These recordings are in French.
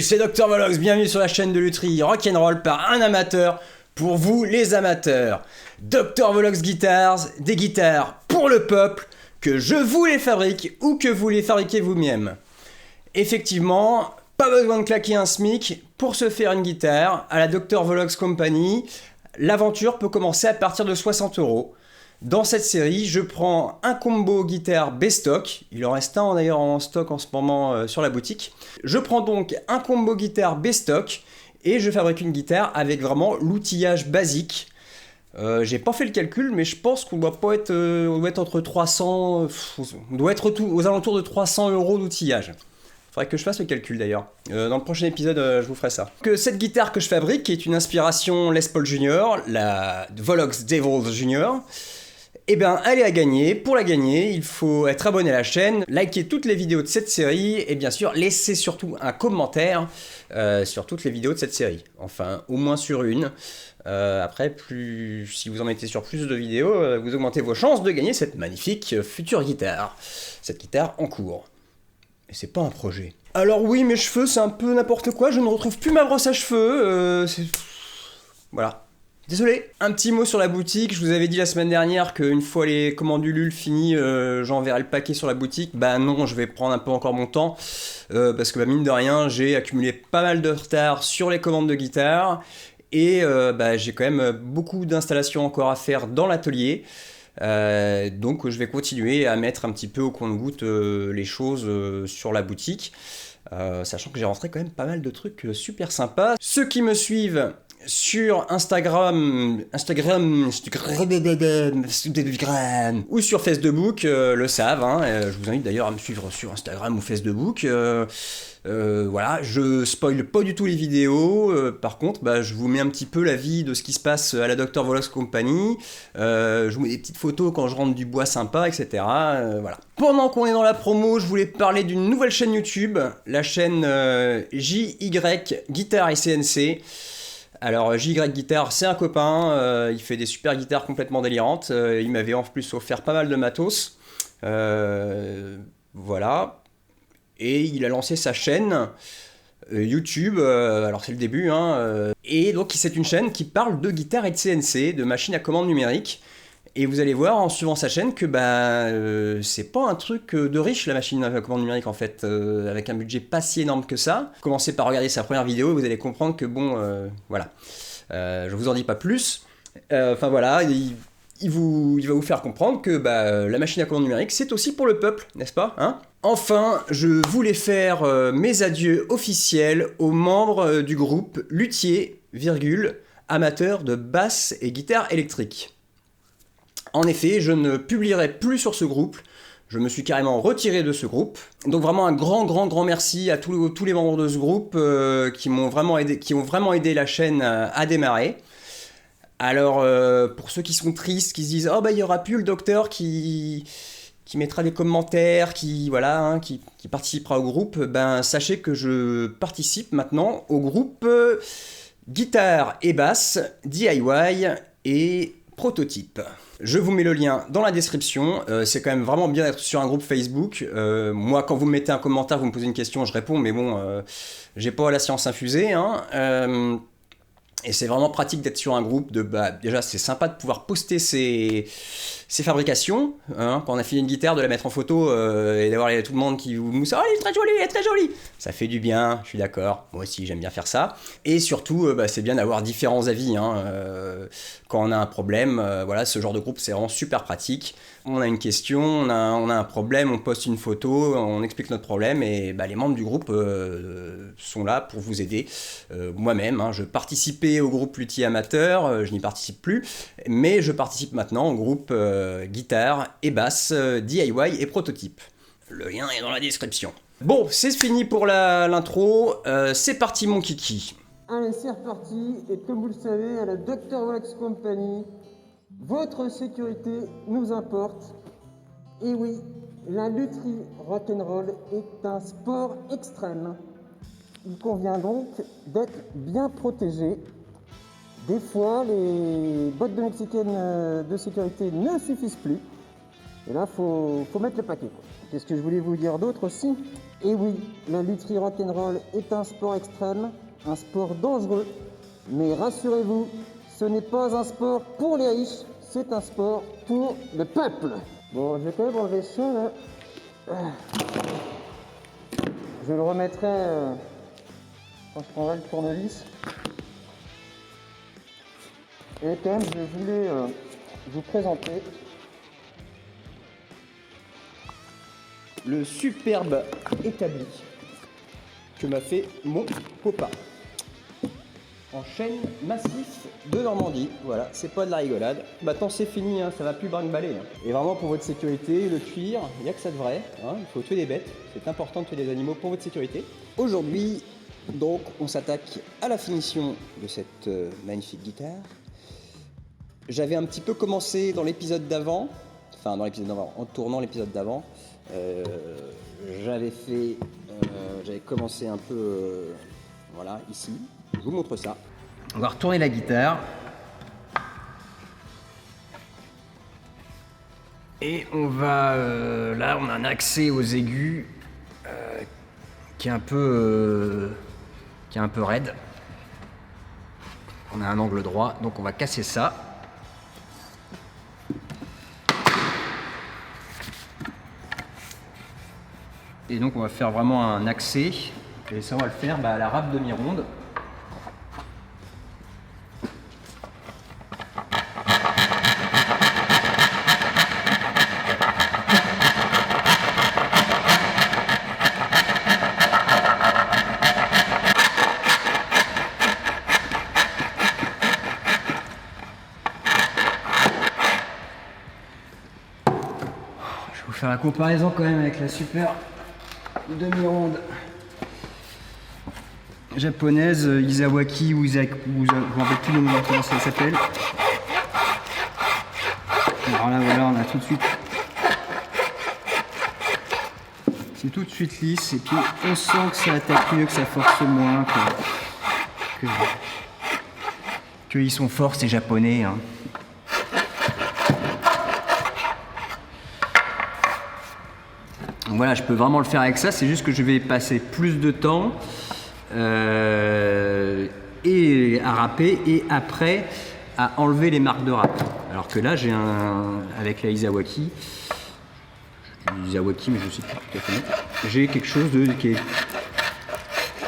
Salut, c'est Dr Volox, bienvenue sur la chaîne de lutherie rock'n'roll par un amateur, pour vous les amateurs. Dr Volox Guitars, des guitares pour le peuple, que je vous les fabrique ou que vous les fabriquez vous-même. Effectivement, pas besoin de claquer un SMIC pour se faire une guitare à la Dr Volox Company. L'aventure peut commencer à partir de 60 €. Dans cette série, je prends un combo guitare B-Stock, il en reste un d'ailleurs en stock en ce moment sur la boutique. Je prends donc un combo guitare B-Stock et je fabrique une guitare avec vraiment l'outillage basique. J'ai pas fait le calcul, mais je pense qu'on doit pas être, on doit être entre 300, on doit être aux alentours de 300 € d'outillage. Faudrait que je fasse le calcul d'ailleurs. Dans le prochain épisode, je vous ferai ça. Cette guitare que je fabrique est une inspiration Les Paul Jr., la Volox Devils Jr., eh bien, elle est à gagner. Pour la gagner, il faut être abonné à la chaîne, liker toutes les vidéos de cette série et bien sûr, laisser surtout un commentaire sur toutes les vidéos de cette série. Enfin, au moins sur une. Après, si vous en mettez sur plus de vidéos, vous augmentez vos chances de gagner cette magnifique future guitare. Cette guitare en cours. Et c'est pas un projet. Alors oui, mes cheveux, c'est un peu n'importe quoi. Je ne retrouve plus ma brosse à cheveux. Voilà. Désolé. Un petit mot sur la boutique. Je vous avais dit la semaine dernière qu'une fois les commandes Ulule finies, j'enverrai le paquet sur la boutique. Bah non, je vais prendre un peu encore mon temps. Parce que mine de rien, j'ai accumulé pas mal de retard sur les commandes de guitare. Et j'ai quand même beaucoup d'installations encore à faire dans l'atelier. Donc je vais continuer à mettre un petit peu au compte-gouttes les choses sur la boutique. Sachant que j'ai rentré quand même pas mal de trucs super sympas. Ceux qui me suivent sur Instagram ou sur Facebook le savent, hein. Je vous invite d'ailleurs à me suivre sur Instagram ou Facebook. Voilà, je spoil pas du tout les vidéos, par contre je vous mets un petit peu la vie de ce qui se passe à la Dr Volox Company, je vous mets des petites photos quand je rentre du bois sympa, etc. Voilà. Pendant qu'on est dans la promo, je voulais parler d'une nouvelle chaîne YouTube, la chaîne JY Guitare et CNC. Alors JY Guitare, c'est un copain, il fait des super guitares complètement délirantes, il m'avait en plus offert pas mal de matos, voilà. Et il a lancé sa chaîne YouTube, alors c'est le début, hein, et donc c'est une chaîne qui parle de guitare et de CNC, de machines à commande numérique. Et vous allez voir en suivant sa chaîne que c'est pas un truc de riche la machine à commande numérique en fait, avec un budget pas si énorme que ça. Commencez par regarder sa première vidéo et vous allez comprendre que voilà. Je vous en dis pas plus. Enfin voilà, il va vous faire comprendre que la machine à commande numérique c'est aussi pour le peuple, n'est-ce pas, hein? Enfin, je voulais faire mes adieux officiels aux membres du groupe luthier, amateur de basse et guitare électrique. En effet, je ne publierai plus sur ce groupe, je me suis carrément retiré de ce groupe. Donc vraiment un grand merci à tous les membres de ce groupe qui m'ont vraiment aidé la chaîne à démarrer. Alors, pour ceux qui sont tristes, qui se disent « Oh il y aura plus le docteur qui mettra des commentaires, qui participera au groupe », sachez que je participe maintenant au groupe guitare et basse, DIY et prototype. Je vous mets le lien dans la description, c'est quand même vraiment bien d'être sur un groupe Facebook. Moi, quand vous me mettez un commentaire, vous me posez une question, je réponds, mais bon, j'ai pas la science infusée, hein. Et c'est vraiment pratique d'être sur un groupe, déjà c'est sympa de pouvoir poster ses fabrications, hein, quand on a fini une guitare, de la mettre en photo et d'avoir tout le monde qui vous mousse « Oh, elle est très jolie !» Ça fait du bien, je suis d'accord, moi aussi j'aime bien faire ça. Et surtout, c'est bien d'avoir différents avis, hein, quand on a un problème, voilà, ce genre de groupe c'est vraiment super pratique. On a une question, on a un problème, on poste une photo, on explique notre problème et les membres du groupe sont là pour vous aider. Moi-même, hein, je participais au groupe luthier amateur, je n'y participe plus, mais je participe maintenant au groupe guitare et basse, DIY et prototype. Le lien est dans la description. Bon, c'est fini pour l'intro, c'est parti mon kiki. Allez, c'est reparti, et comme vous le savez, à la Dr Volox Company, votre sécurité nous importe. Et oui, la lutherie rock'n'roll est un sport extrême. Il convient donc d'être bien protégé. Des fois, les bottes de mexicaine de sécurité ne suffisent plus. Et là, faut mettre le paquet. Qu'est-ce que je voulais vous dire d'autre aussi? Et oui, la lutherie rock'n'roll est un sport extrême, un sport dangereux. Mais rassurez-vous, ce n'est pas un sport pour les riches, c'est un sport pour le peuple. Bon, je vais quand même enlever ça là. Je le remettrai quand je prendrai le tournevis. Et quand même, je voulais vous présenter le superbe établi que m'a fait mon papa. En chêne massif de Normandie. Voilà, c'est pas de la rigolade. Maintenant c'est fini, hein, ça va plus brinque-baller. Hein. Et vraiment pour votre sécurité, le cuir, il n'y a que ça de vrai. Hein, il faut tuer des bêtes, c'est important de tuer des animaux pour votre sécurité. Aujourd'hui, donc, on s'attaque à la finition de cette magnifique guitare. J'avais un petit peu commencé dans l'épisode d'avant, en tournant l'épisode d'avant. J'avais commencé un peu, voilà, ici. Je vous montre ça. On va retourner la guitare. Et on va, là, on a un accès aux aigus qui est un peu raide. On a un angle droit, donc on va casser ça. Et donc on va faire vraiment un accès, et ça on va le faire à la râpe demi-ronde. Je vais vous faire la comparaison quand même avec la super demi-ronde japonaise Isawaki ou je ne me rappelle plus le nom comment ça s'appelle. Alors là voilà, on a tout de suite, c'est tout de suite lisse et puis on sent que ça attaque mieux, que ça force moins, qu'ils sont forts ces japonais. Hein. Donc voilà, je peux vraiment le faire avec ça, c'est juste que je vais passer plus de temps et à râper et après à enlever les marques de râpe. Alors que là, avec la Isawaki, mais je sais plus tout à fait, j'ai quelque chose qui est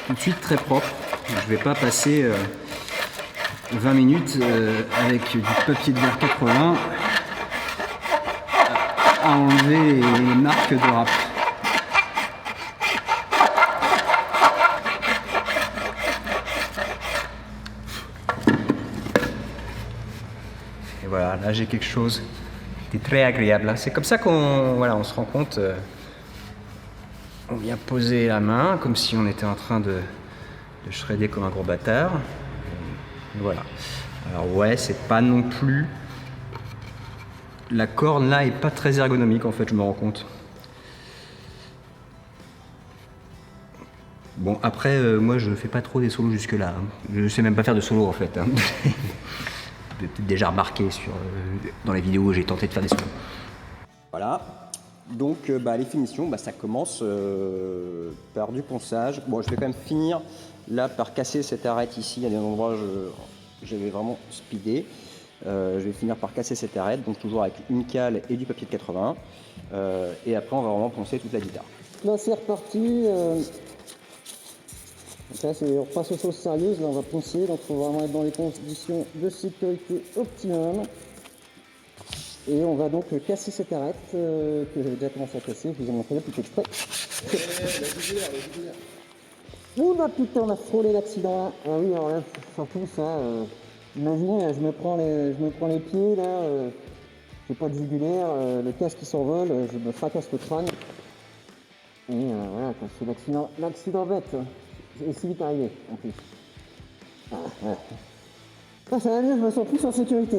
tout de suite très propre. Je ne vais pas passer 20 minutes avec du papier de verre 80 à enlever les marques de râpe. Et voilà, là j'ai quelque chose qui est très agréable. C'est comme ça on se rend compte. On vient poser la main comme si on était en train de shredder comme un gros bâtard. Et voilà. Alors ouais, c'est pas non plus... La corne là est pas très ergonomique en fait, je me rends compte. Bon après, moi je fais pas trop des solos jusque là. Hein. Je sais même pas faire de solo en fait. Hein. Vous avez peut-être déjà remarqué dans les vidéos où j'ai tenté de faire des solos. Voilà. Donc les finitions, ça commence par du ponçage. Bon, je vais quand même finir là par casser cette arête ici. Il y a des endroits où j'avais vraiment speedé. Je vais finir par casser cette arête, donc toujours avec une cale et du papier de 80. Et après, on va vraiment poncer toute la guitare. Là, c'est reparti. Donc là, on repasse aux choses sérieuses. Là, on va poncer. Donc, il faut vraiment être dans les conditions de sécurité optimum. Et on va donc casser cette arête que j'avais déjà commencé à casser. Je vous ai montré plus exprès. Ouh bah putain, on a frôlé l'accident là. Ah oui, alors là, surtout ça. Imaginez, je me prends les pieds là. J'ai pas de jugulaire, le casque qui s'envole, je me fracasse le crâne. Et voilà, c'est l'accident bête. Et si vite arrivé en plus. Ah, ouais. Ah, ça va mieux, je me sens plus en sécurité.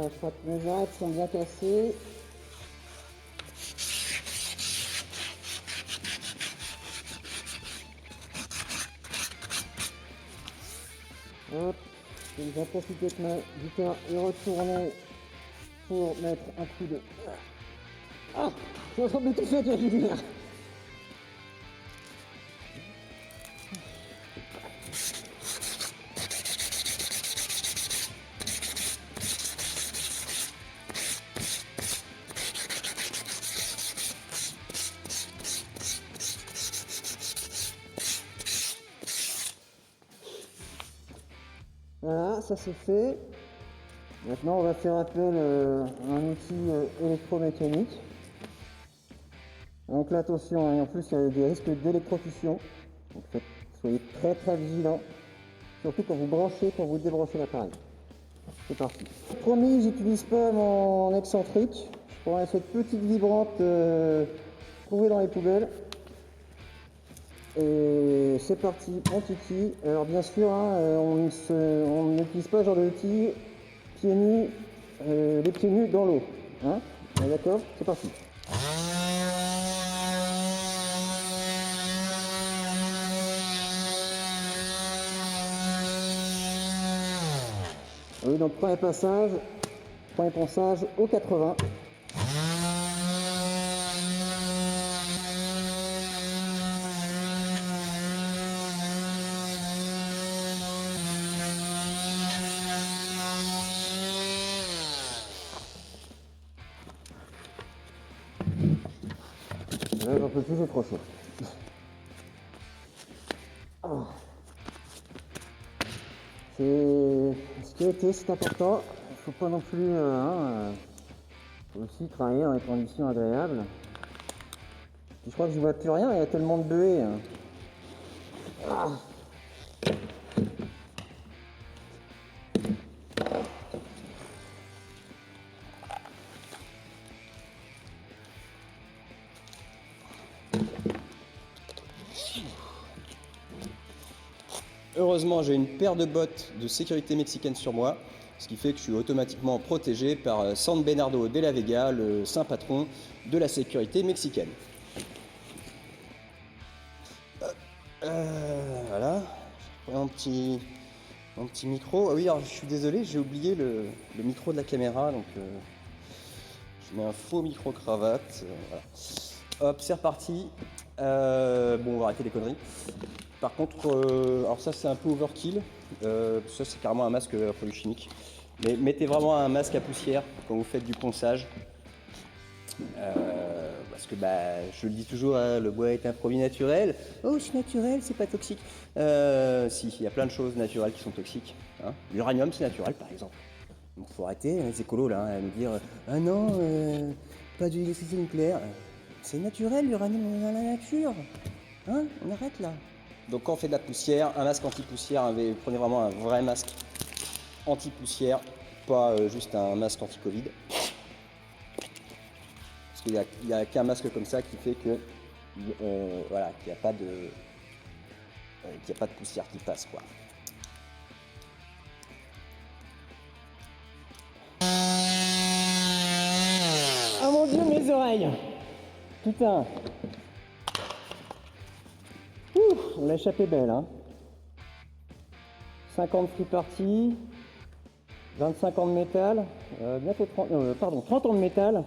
Voilà, je crois que mes arêtes sont bien cassées. Hop, je vais profiter que ma guitare est retournée pour mettre un coup de... Ah, je suis en train de m'étouffer avec la lumière. Voilà, ça c'est fait. Maintenant, on va faire appel à un outil électromécanique. Donc là, attention, hein, en plus, il y a des risques d'électrocution. Donc soyez très très vigilants. Surtout quand vous branchez, quand vous débranchez l'appareil. C'est parti. Promis, j'utilise pas mon excentrique. Je prends cette petite vibrante trouvée dans les poubelles. Et c'est parti, on titille. Alors bien sûr, hein, on n'utilise pas ce genre d'outil pieds nus, les pieds nus dans l'eau. Hein, d'accord, c'est parti. Oui, donc premier ponçage au 80. Là, j'en peux plus, c'est trop chaud. Oh. Ce qui a été, c'est important. Il faut pas non plus faut aussi travailler dans des conditions agréables. Je crois que je vois plus rien, il y a tellement de buée. Hein. Ah. Heureusement, j'ai une paire de bottes de sécurité mexicaine sur moi, ce qui fait que je suis automatiquement protégé par San Bernardo de la Vega, le saint patron de la sécurité mexicaine. Voilà, j'ai mon petit micro. Ah oui, alors je suis désolé, j'ai oublié le micro de la caméra, donc je mets un faux micro-cravate. Voilà. Hop, c'est reparti. Bon, on va arrêter les conneries. Par contre, alors ça c'est un peu overkill, ça c'est carrément un masque à produits chimiques. Mais mettez vraiment un masque à poussière quand vous faites du ponçage. Parce que je le dis toujours, hein, le bois est un produit naturel. Oh, c'est naturel, c'est pas toxique. Si, il y a plein de choses naturelles qui sont toxiques. Hein. L'uranium c'est naturel par exemple. Donc faut arrêter les écolos là, à nous dire ah non, pas d'électricité nucléaire. C'est naturel l'uranium dans la nature. Hein, on arrête là. Donc quand on fait de la poussière, un masque anti-poussière, prenez vraiment un vrai masque anti-poussière, pas juste un masque anti-Covid. Parce qu'il n'y a qu'un masque comme ça qui fait que voilà, qu'il n'y a pas de poussière qui passe quoi. Oh mon dieu, mes oreilles! Putain! On l'a échappé belle, hein. 50 free party, 25 ans de métal, bientôt 30 ans de métal.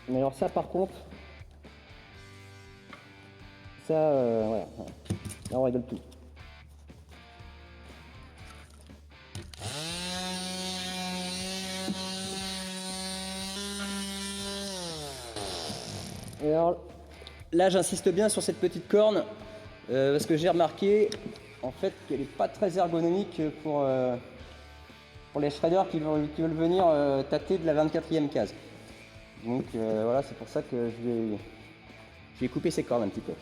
Mais alors ça par contre, ça, voilà, là on rigole plus. Et alors, là j'insiste bien sur cette petite corne, parce que j'ai remarqué en fait qu'elle n'est pas très ergonomique pour les shredders qui veulent venir tâter de la 24e case. Donc voilà, c'est pour ça que je vais couper ces cornes un petit peu.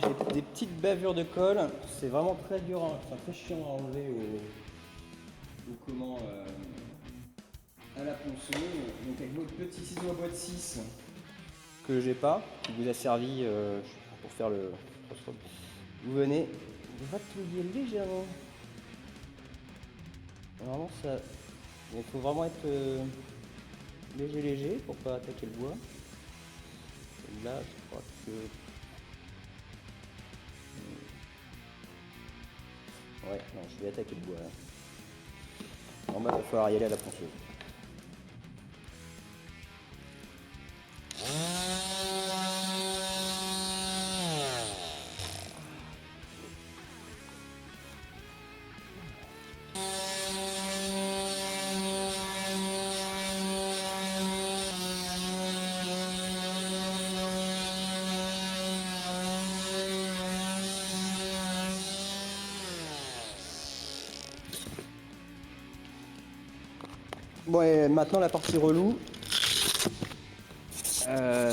J'ai des petites bavures de colle, c'est vraiment très dur, enfin très chiant à enlever à la ponceuse. Donc avec votre petit ciseau à boîte 6 que j'ai pas, qui vous a servi pour faire le crossroad, vous venez, vous ratouillez légèrement. Normalement ça, il faut vraiment être léger pour pas attaquer le bois. Et là je crois que ouais, non, je vais attaquer le bois là. En bas, il va falloir y aller à la ponceuse. Bon, et maintenant la partie relou,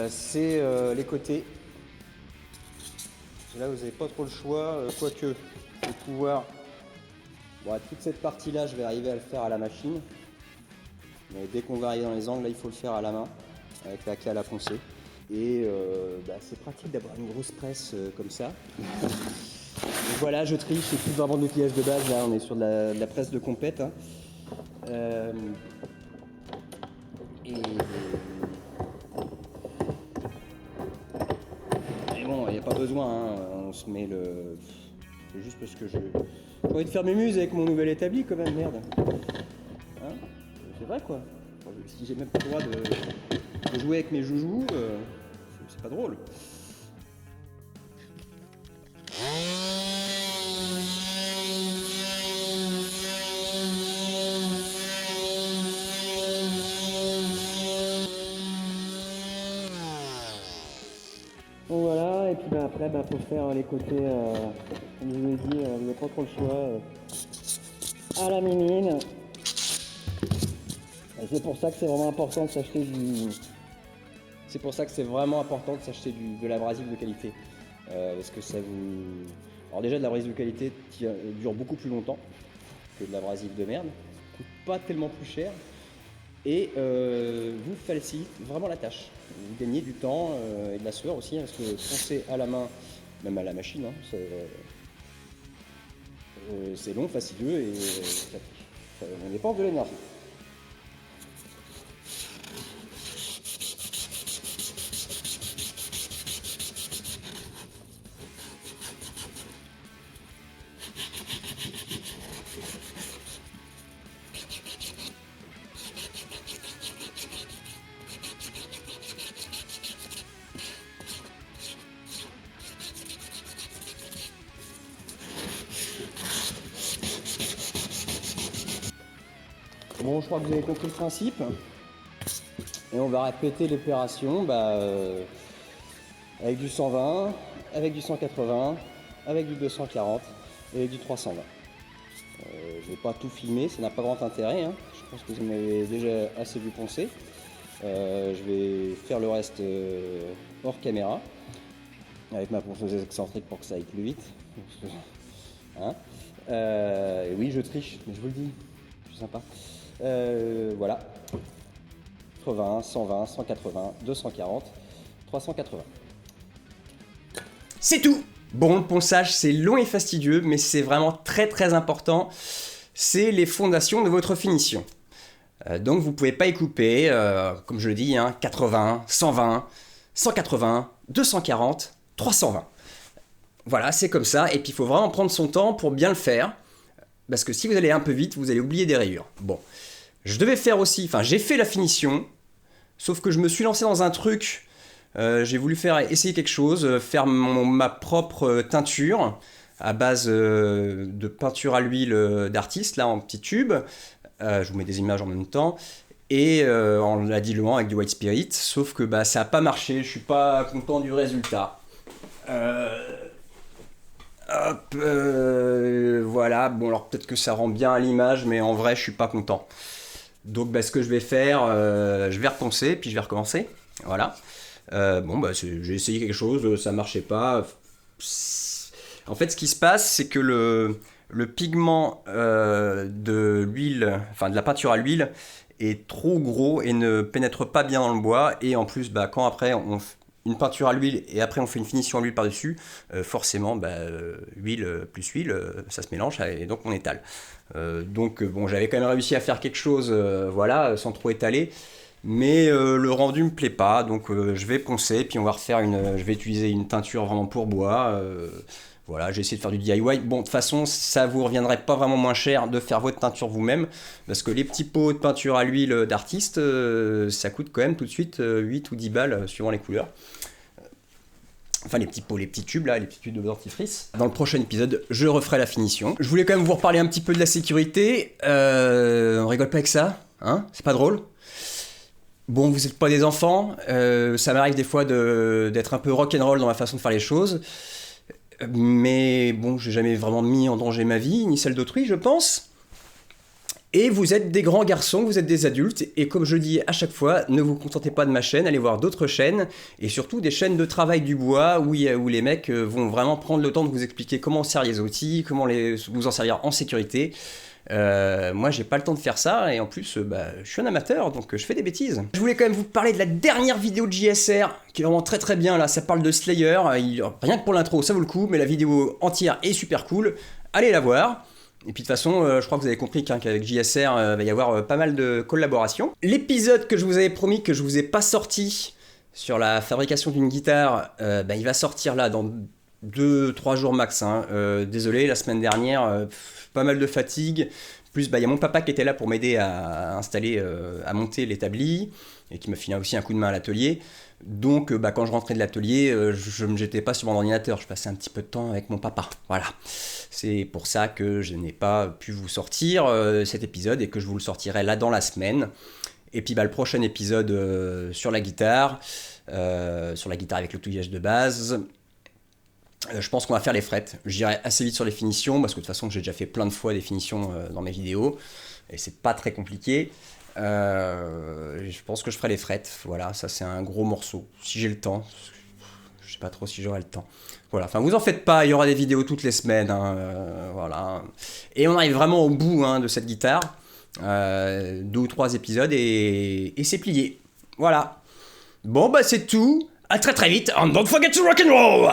c'est les côtés. Là vous n'avez pas trop le choix, quoique je vais pouvoir. Bon, toute cette partie là je vais arriver à le faire à la machine. Mais dès qu'on va arriver dans les angles, là il faut le faire à la main, avec la clé à la poncer. Et c'est pratique d'avoir une grosse presse comme ça. Donc voilà, je triche, c'est plus vraiment de l'outillage de base, là on est sur de la presse de compète. Hein. Et bon, il n'y a pas besoin, hein. On se met le. C'est juste parce que j'ai envie de faire mes muses avec mon nouvel établi quand même, merde. Hein, c'est vrai quoi. Si j'ai même pas le droit de jouer avec mes joujoux, c'est pas drôle. Bon voilà, et puis après faut faire les côtés, comme je vous l'ai dit, vous n'avez pas trop le choix, à la mimine. Et c'est pour ça que c'est vraiment important de s'acheter C'est pour ça que c'est vraiment important de s'acheter de l'abrasif de qualité. Parce que ça vous... Alors déjà de l'abrasif de qualité dure beaucoup plus longtemps que de l'abrasif de merde. Coûte pas tellement plus cher. Et vous facilite vraiment la tâche. Vous gagnez du temps et de la sueur aussi, hein, parce que poncer à la main, même à la machine, hein, c'est long, fastidieux et on dépense de l'énergie. Bon, je crois que vous avez compris le principe. Et on va répéter l'opération avec du 120, avec du 180, avec du 240 et avec du 320. Je ne vais pas tout filmer, ça n'a pas grand intérêt. Hein. Je pense que vous m'avez déjà assez vu poncer. Je vais faire le reste hors caméra, avec ma ponceuse excentrique pour que ça aille plus vite. Hein, et oui, je triche, mais je vous le dis, je suis sympa. Voilà, 80, 120, 180, 240, 380. C'est tout. Bon, le ponçage, c'est long et fastidieux, mais c'est vraiment très très important. C'est les fondations de votre finition. Donc vous pouvez pas y couper, comme je le dis, hein, 80, 120, 180, 240, 320. Voilà, c'est comme ça, et puis il faut vraiment prendre son temps pour bien le faire, parce que si vous allez un peu vite, vous allez oublier des rayures. Bon, je devais faire aussi, enfin j'ai fait la finition, sauf que je me suis lancé dans un truc, j'ai voulu essayer quelque chose, faire ma propre teinture, à base de peinture à l'huile d'artiste, là en petit tube. Je vous mets des images en même temps. Et en la diluant avec du white spirit, sauf que ça n'a pas marché, je suis pas content du résultat. Voilà, bon alors peut-être que ça rend bien à l'image, mais en vrai je suis pas content. Donc ce que je vais faire, je vais reponcer, puis je vais recommencer. Voilà. J'ai essayé quelque chose, ça marchait pas. En fait, ce qui se passe, c'est que le pigment de l'huile, enfin de la peinture à l'huile, est trop gros et ne pénètre pas bien dans le bois. Et en plus, quand après on fait une peinture à l'huile et après on fait une finition à l'huile par-dessus, forcément, huile plus huile, ça se mélange et donc on étale. Donc bon, j'avais quand même réussi à faire quelque chose, voilà, sans trop étaler. Mais le rendu me plaît pas, donc je vais poncer, puis on va refaire je vais utiliser une teinture vraiment pour bois. Voilà, j'ai essayé de faire du DIY. Bon, de toute façon, ça vous reviendrait pas vraiment moins cher de faire votre teinture vous-même, parce que les petits pots de peinture à l'huile d'artiste, ça coûte quand même tout de suite 8 ou 10 balles suivant les couleurs. Enfin, les petits pots, les petits tubes là, les petits tubes de dentifrice. Dans le prochain épisode, je referai la finition. Je voulais quand même vous reparler un petit peu de la sécurité. On rigole pas avec ça, hein? C'est pas drôle? Bon, vous n'êtes pas des enfants, ça m'arrive des fois d'être un peu rock'n'roll dans ma façon de faire les choses, mais bon, j'ai jamais vraiment mis en danger ma vie, ni celle d'autrui, je pense. Et vous êtes des grands garçons, vous êtes des adultes, et comme je dis à chaque fois, ne vous contentez pas de ma chaîne, allez voir d'autres chaînes, et surtout des chaînes de travail du bois, où les mecs vont vraiment prendre le temps de vous expliquer comment servir les outils, comment vous en servir en sécurité. Moi j'ai pas le temps de faire ça, et en plus je suis un amateur, donc je fais des bêtises. Je voulais quand même vous parler de la dernière vidéo de JSR qui est vraiment très très bien là. Ça parle de Slayer, rien que pour l'intro ça vaut le coup, mais la vidéo entière est super cool, allez la voir. Et puis de toute façon, je crois que vous avez compris qu'avec JSR, va y avoir pas mal de collaborations. L'épisode que je vous avais promis que je vous ai pas sorti sur la fabrication d'une guitare, il va sortir là dans 2-3 jours max, hein. Désolé, la semaine dernière, pas mal de fatigue. Plus, il y a mon papa qui était là pour m'aider à installer, à monter l'établi, et qui m'a filé aussi un coup de main à l'atelier. Donc, quand je rentrais de l'atelier, je ne me jetais pas sur mon ordinateur, je passais un petit peu de temps avec mon papa. Voilà. C'est pour ça que je n'ai pas pu vous sortir cet épisode, et que je vous le sortirai là dans la semaine. Et puis, le prochain épisode sur la guitare avec l'outillage de base. Je pense qu'on va faire les frettes. J'irai assez vite sur les finitions, parce que de toute façon j'ai déjà fait plein de fois des finitions dans mes vidéos, et c'est pas très compliqué. Je pense que je ferai les frettes. Voilà, ça c'est un gros morceau, si j'ai le temps. Je sais pas trop si j'aurai le temps. Voilà, enfin vous en faites pas, il y aura des vidéos toutes les semaines, hein, voilà. Et on arrive vraiment au bout, hein, de cette guitare. 2 ou 3 épisodes et c'est plié. Voilà. Bon c'est tout. À très très vite, and don't forget to rock and roll!